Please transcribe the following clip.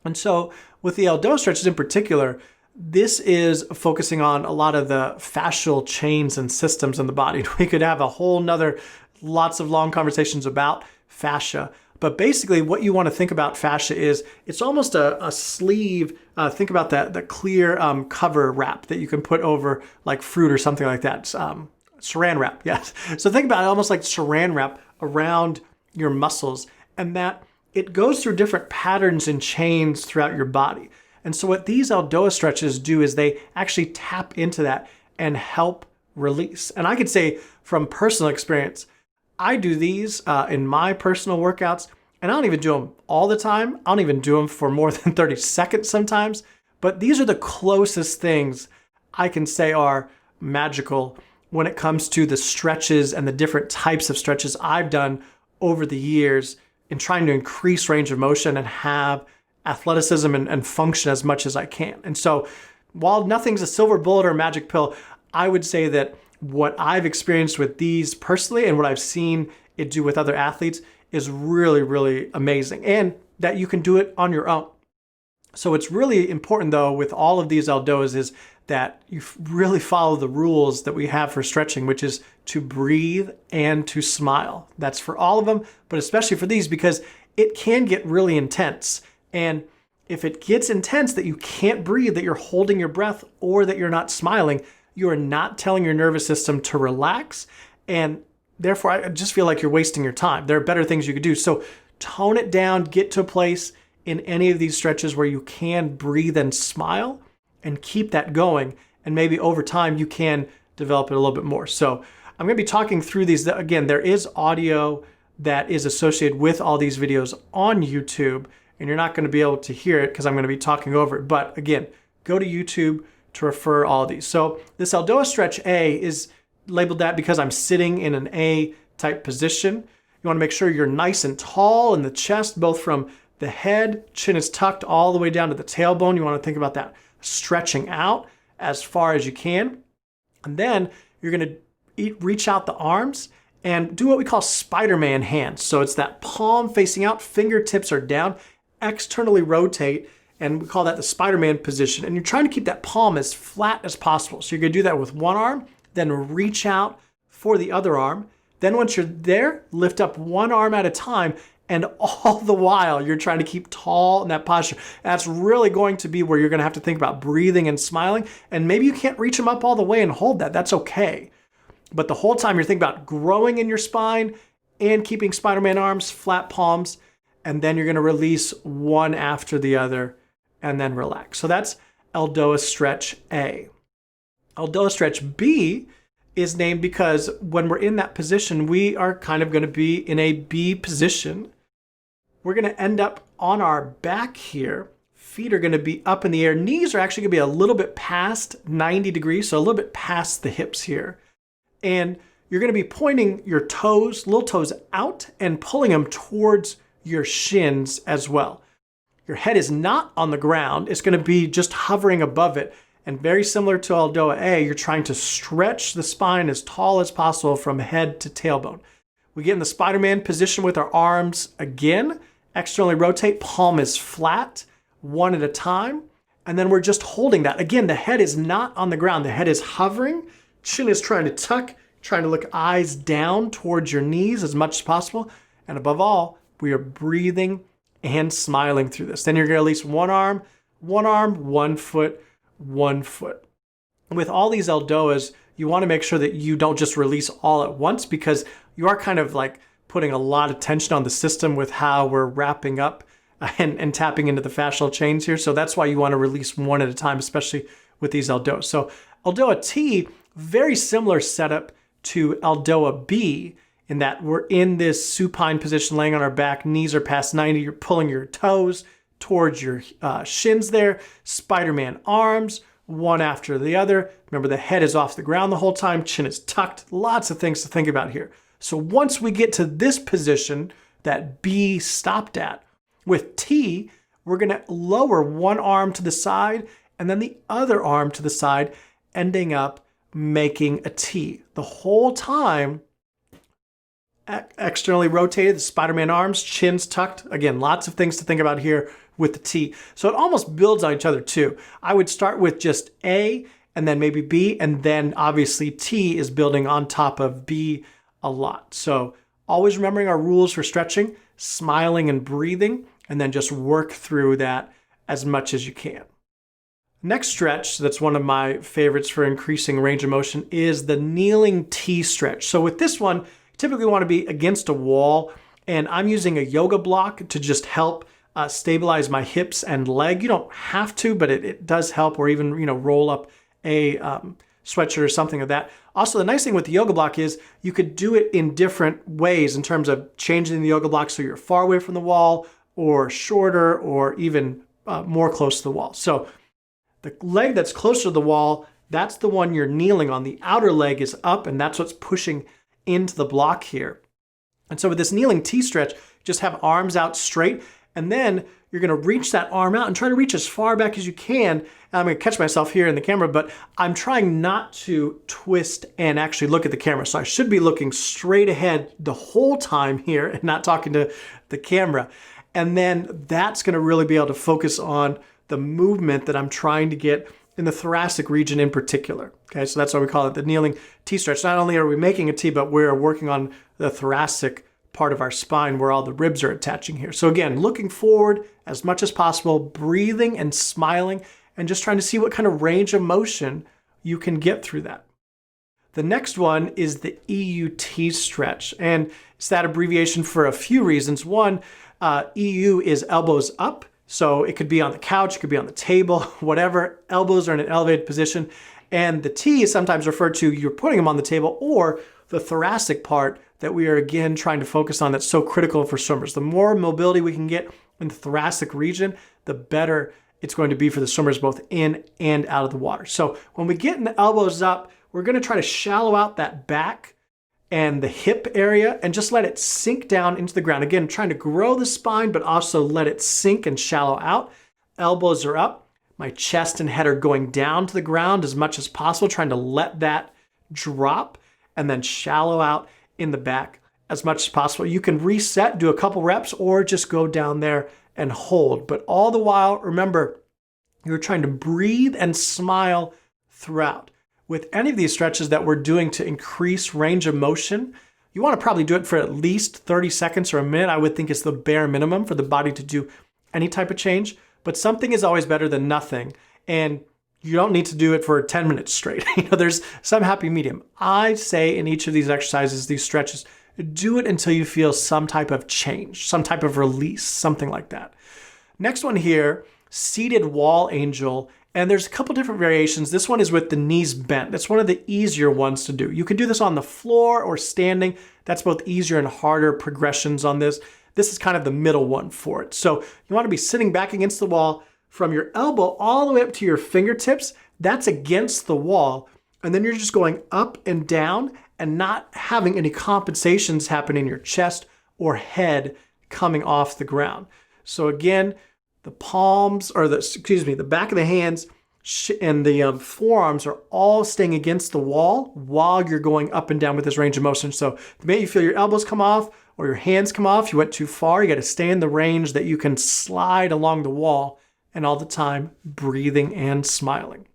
And so with the Aldoa stretches in particular, this is focusing on a lot of the fascial chains and systems in the body. We could have a whole nother, lots of long conversations about fascia. But basically what you want to think about fascia is it's almost a sleeve. Think about the clear cover wrap that you can put over like fruit or something like that. Saran wrap, yes. So think about it almost like saran wrap around your muscles, and that it goes through different patterns and chains throughout your body. And so what these Aldoa stretches do is they actually tap into that and help release. And I could say from personal experience, I do these in my personal workouts, and I don't even do them all the time. I don't even do them for more than 30 seconds sometimes. But these are the closest things I can say are magical when it comes to the stretches and the different types of stretches I've done over the years in trying to increase range of motion and have athleticism and function as much as I can. And so while nothing's a silver bullet or a magic pill, I would say that what I've experienced with these personally and what I've seen it do with other athletes is really, really amazing, and that you can do it on your own. So it's really important though with all of these Aldoas is that you really follow the rules that we have for stretching, which is to breathe and to smile. That's for all of them, but especially for these because it can get really intense. And if it gets intense that you can't breathe, that you're holding your breath, or that you're not smiling, you are not telling your nervous system to relax. And therefore, I just feel like you're wasting your time. There are better things you could do. So tone it down, get to a place in any of these stretches where you can breathe and smile and keep that going. And maybe over time, you can develop it a little bit more. So I'm going to be talking through these. Again, there is audio that is associated with all these videos on YouTube, and you're not going to be able to hear it because I'm going to be talking over it. But again, go to YouTube to refer all of these. So this Aldoa stretch A is labeled that because I'm sitting in an A type position. You want to make sure you're nice and tall in the chest, both from the head, chin is tucked all the way down to the tailbone. You want to think about that stretching out as far as you can. And then you're going to reach out the arms and do what we call Spider-Man hands. So it's that palm facing out, fingertips are down, externally rotate, and we call that the Spider-Man position. And you're trying to keep that palm as flat as possible. So you're going to do that with one arm, then reach out for the other arm. Then once you're there, lift up one arm at a time, and all the while you're trying to keep tall in that posture. That's really going to be where you're going to have to think about breathing and smiling. And maybe you can't reach them up all the way and hold that. That's okay. But the whole time you're thinking about growing in your spine and keeping Spider-Man arms, flat palms, and then you're going to release one after the other and then relax. So that's Aldoa stretch A. Aldoa stretch B is named because when we're in that position, we are kind of going to be in a B position. We're going to end up on our back here. Feet are going to be up in the air. Knees are actually going to be a little bit past 90 degrees, so a little bit past the hips here. And you're going to be pointing your toes, little toes out and pulling them towards your shins as well. Your head is not on the ground. It's going to be just hovering above it. And very similar to Aldoa A, you're trying to stretch the spine as tall as possible from head to tailbone. We get in the Spider-Man position with our arms again, externally rotate, palm is flat, one at a time. And then we're just holding that. Again, the head is not on the ground. The head is hovering. Chin is trying to tuck, trying to look eyes down towards your knees as much as possible. And above all, we are breathing and smiling through this. Then you're going to release one arm, one foot, 1 foot. With all these Aldoas, you want to make sure that you don't just release all at once because you are kind of like putting a lot of tension on the system with how we're wrapping up and tapping into the fascial chains here. So that's why you want to release one at a time, especially with these Aldoas. So Aldoa T, very similar setup to Aldoa B in that we're in this supine position, laying on our back, knees are past 90, you're pulling your toes towards your shins there, Spider-Man arms, one after the other. Remember, the head is off the ground the whole time, chin is tucked, lots of things to think about here. So once we get to this position that B stopped at, with T, we're gonna lower one arm to the side and then the other arm to the side, ending up making a T. The whole time, externally rotated, the Spider-Man arms, chins tucked. Again, lots of things to think about here with the T. So it almost builds on each other too. I would start with just A and then maybe B, and then obviously T is building on top of B a lot. So always remembering our rules for stretching, smiling and breathing, and then just work through that as much as you can. Next stretch that's one of my favorites for increasing range of motion is the kneeling T stretch. So with this one, you typically want to be against a wall, and I'm using a yoga block to just help stabilize my hips and leg. You don't have to, but it does help, or even roll up a sweatshirt or something like that. Also, the nice thing with the yoga block is you could do it in different ways in terms of changing the yoga block so you're far away from the wall, or shorter, or even more close to the wall. So the leg that's closer to the wall, that's the one you're kneeling on. The outer leg is up, and that's what's pushing into the block here. And so with this kneeling T stretch, just have arms out straight, and then you're going to reach that arm out and try to reach as far back as you can. I'm going to catch myself here in the camera, but I'm trying not to twist and actually look at the camera. So I should be looking straight ahead the whole time here and not talking to the camera. And then that's going to really be able to focus on the movement that I'm trying to get in the thoracic region in particular. Okay, so that's why we call it the kneeling T stretch. Not only are we making a T, but we're working on the thoracic part of our spine where all the ribs are attaching here. So again, looking forward as much as possible, breathing and smiling, and just trying to see what kind of range of motion you can get through that. The next one is the EUT stretch, and it's that abbreviation for a few reasons. One, EU is elbows up. So it could be on the couch, it could be on the table, whatever. Elbows are in an elevated position. And the T is sometimes referred to, you're putting them on the table, or the thoracic part that we are again trying to focus on that's so critical for swimmers. The more mobility we can get in the thoracic region, the better it's going to be for the swimmers both in and out of the water. So when we get in the elbows up, we're going to try to shallow out that back and the hip area and just let it sink down into the ground. Again, trying to grow the spine, but also let it sink and shallow out. Elbows are up. My chest and head are going down to the ground as much as possible, trying to let that drop and then shallow out in the back as much as possible. You can reset, do a couple reps, or just go down there and hold. But all the while, remember, you're trying to breathe and smile throughout. With any of these stretches that we're doing to increase range of motion, you want to probably do it for at least 30 seconds or a minute. I would think it's the bare minimum for the body to do any type of change, but something is always better than nothing. And you don't need to do it for 10 minutes straight. There's some happy medium. I say in each of these exercises, these stretches, do it until you feel some type of change, some type of release, something like that. Next one here, seated wall angel. And there's a couple different variations. This one is with the knees bent. That's one of the easier ones to do. You can do this on the floor or standing. That's both easier and harder progressions on this. This is kind of the middle one for it. So you want to be sitting back against the wall from your elbow all the way up to your fingertips. That's against the wall. And then you're just going up and down and not having any compensations happen in your chest or head coming off the ground. So again, the palms, or the back of the hands and the forearms are all staying against the wall while you're going up and down with this range of motion. So the minute you feel your elbows come off or your hands come off, you went too far, you got to stay in the range that you can slide along the wall, and all the time breathing and smiling.